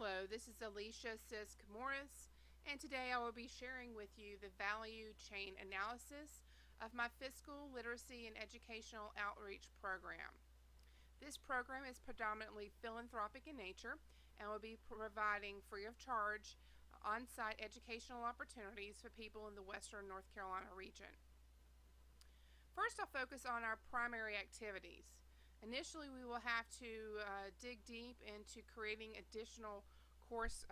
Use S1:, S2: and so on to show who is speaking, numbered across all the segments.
S1: Hello, this is Alicia Sisk-Morris, and today I will be sharing with you the value chain analysis of my fiscal literacy and educational outreach program. This program is predominantly philanthropic in nature and will be providing free of charge on-site educational opportunities for people in the Western North Carolina region. First, I'll focus on our primary activities. Initially, we will have to dig deep into creating additional course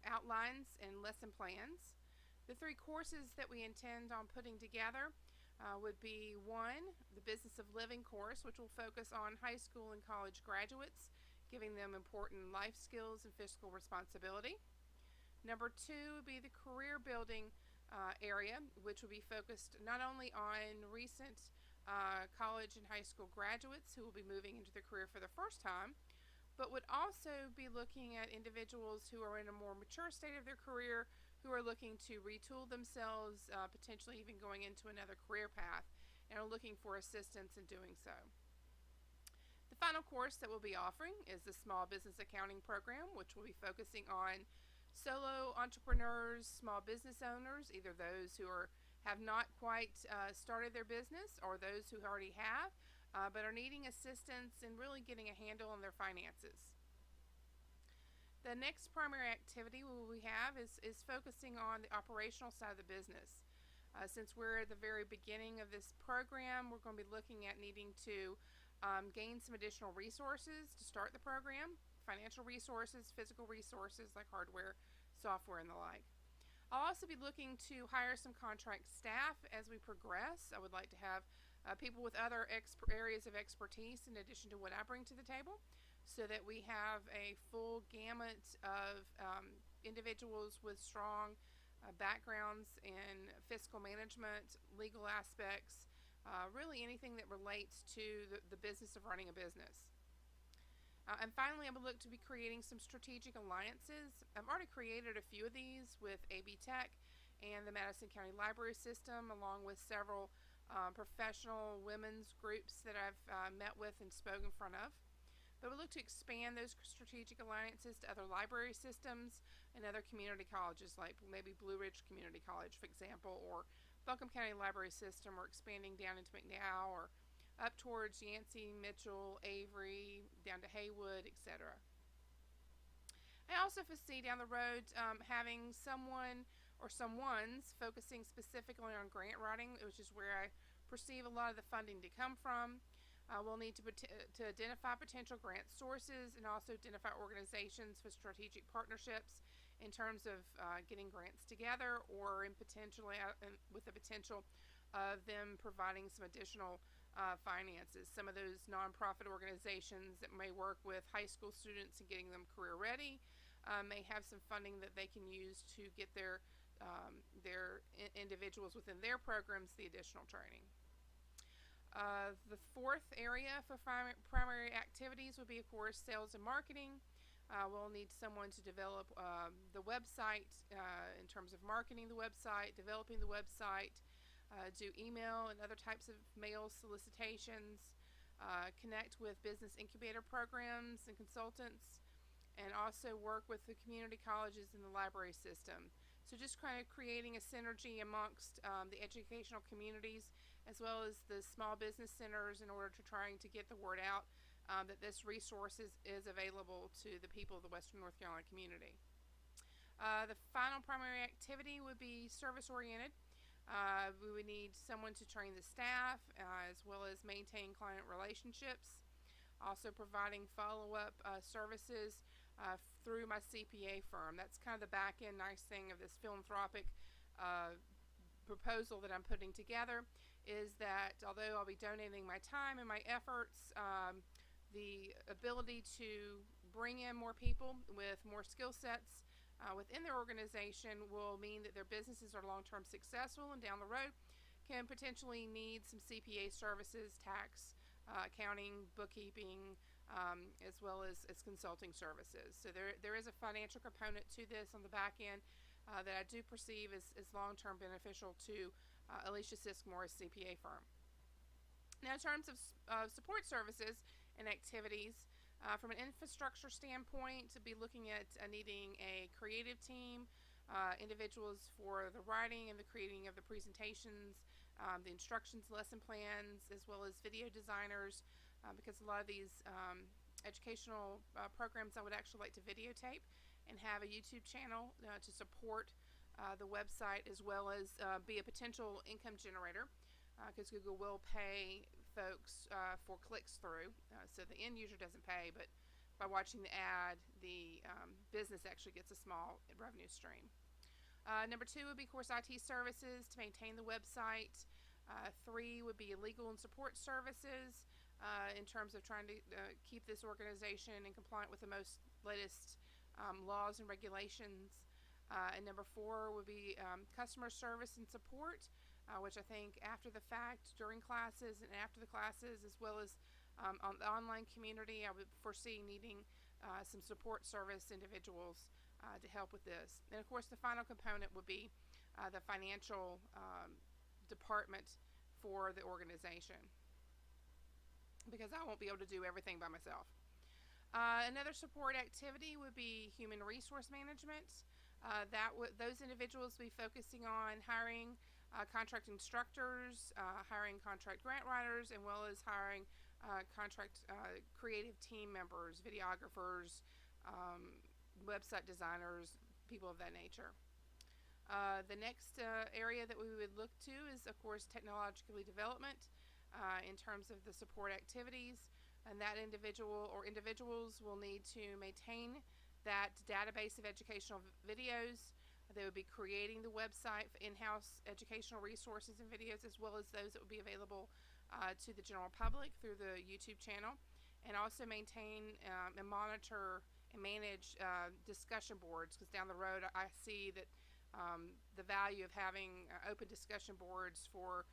S1: outlines and lesson plans. The three courses that we intend on putting together would be one, the Business of Living course, which will focus on high school and college graduates, giving them important life skills and fiscal responsibility. Number two would be the career building area, which will be focused not only on recent college and high school graduates who will be moving into their career for the first time, but would also be looking at individuals who are in a more mature state of their career, who are looking to retool themselves, potentially even going into another career path, and are looking for assistance in doing so. The final course that we'll be offering is the Small Business Accounting Program, which will be focusing on solo entrepreneurs, small business owners, either those who have not quite started their business or those who already have, but are needing assistance in really getting a handle on their finances. The next primary activity we have is focusing on the operational side of the business. Since we're at the very beginning of this program, we're going to be looking at needing to gain some additional resources to start the program. Financial resources, physical resources like hardware, software, and the like. I'll also be looking to hire some contract staff as we progress. I would like to have people with other areas of expertise in addition to what I bring to the table, so that we have a full gamut of individuals with strong backgrounds in fiscal management, legal aspects, really anything that relates to the business of running a business. And finally, I would look to be creating some strategic alliances. I've already created a few of these with AB Tech and the Madison County Library System, along with several professional women's groups that I've met with and spoken in front of. But we look to expand those strategic alliances to other library systems and other community colleges, like maybe Blue Ridge Community College, for example, or Buncombe County Library System, or expanding down into McDowell, or up towards Yancey, Mitchell, Avery, down to Haywood, etc. I also foresee down the road having someone or someones focusing specifically on grant writing, which is where I perceive a lot of the funding to come from. We'll need to identify potential grant sources and also identify organizations for strategic partnerships in terms of getting grants together, or in potentially with the potential of them providing some additional finances. Some of those nonprofit organizations that may work with high school students and getting them career ready may have some funding that they can use to get their individuals within their programs the additional training. The fourth area for primary activities would be, of course, sales and marketing. We'll need someone to develop the website in terms of marketing the website, developing the website, do email and other types of mail solicitations, connect with business incubator programs and consultants, and also work with the community colleges and the library system. So just kind of creating a synergy amongst the educational communities as well as the small business centers in order to trying to get the word out that this resource is available to the people of the Western North Carolina community. The final primary activity would be service-oriented. We would need someone to train the staff as well as maintain client relationships. Also providing follow-up services through my CPA firm. That's kind of the back end nice thing of this philanthropic proposal that I'm putting together, is that although I'll be donating my time and my efforts, the ability to bring in more people with more skill sets within their organization will mean that their businesses are long-term successful, and down the road can potentially need some CPA services, tax, accounting, bookkeeping, as well as consulting services. So there is a financial component to this on the back end that I do perceive as long-term beneficial to Alicia Sisk-Morris CPA firm. Now, in terms of support services and activities, From an infrastructure standpoint, to be looking at needing a creative team, individuals for the writing and the creating of the presentations, the instructions, lesson plans, as well as video designers, because a lot of these educational programs I would actually like to videotape and have a YouTube channel to support the website, as well as be a potential income generator, because Google will pay folks for clicks through, so the end user doesn't pay, but by watching the ad, the business actually gets a small revenue stream. Number 2 would be, of course, IT services to maintain the website. 3 would be legal and support services in terms of trying to keep this organization in compliant with the most latest laws and regulations. And number 4 would be customer service and support, which I think after the fact, during classes and after the classes, as well as on the online community, I would foresee needing some support service individuals to help with this. And of course, the final component would be the financial department for the organization, because I won't be able to do everything by myself. Another support activity would be human resource management. Those individuals will be focusing on hiring contract instructors, hiring contract grant writers, as well as hiring contract creative team members, videographers, website designers, people of that nature. The next area that we would look to is, of course, technologically development in terms of the support activities, and that individual or individuals will need to maintain that database of educational videos. They would be creating the website for in-house educational resources and videos, as well as those that would be available to the general public through the YouTube channel, and also maintain and monitor and manage discussion boards, because down the road I see that the value of having open discussion boards for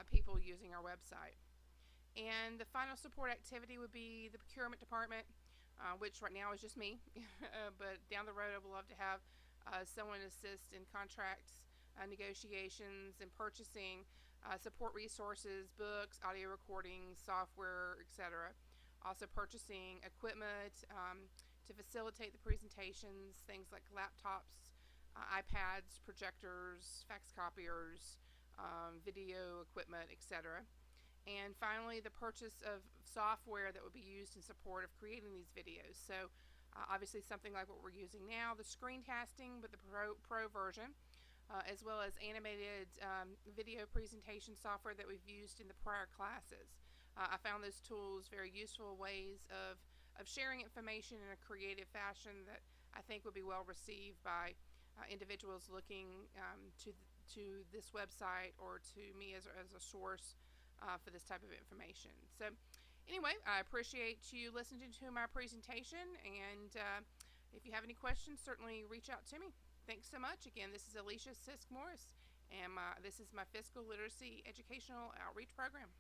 S1: people using our website. And the final support activity would be the procurement department, which right now is just me, but down the road I would love to have someone assist in contracts, negotiations, and purchasing, support resources, books, audio recordings, software, etc. Also purchasing equipment to facilitate the presentations, things like laptops, iPads, projectors, fax copiers, video equipment, etc. And finally, the purchase of software that would be used in support of creating these videos. So obviously something like what we're using now, the screencasting, but the pro version, as well as animated video presentation software that we've used in the prior classes. I found those tools very useful ways of sharing information in a creative fashion that I think would be well received by individuals looking to this website or to me as a source for this type of information. So anyway, I appreciate you listening to my presentation, and if you have any questions, certainly reach out to me. Thanks so much. Again, this is Alicia Sisk-Morris, and this is my Fiscal Literacy Educational Outreach Program.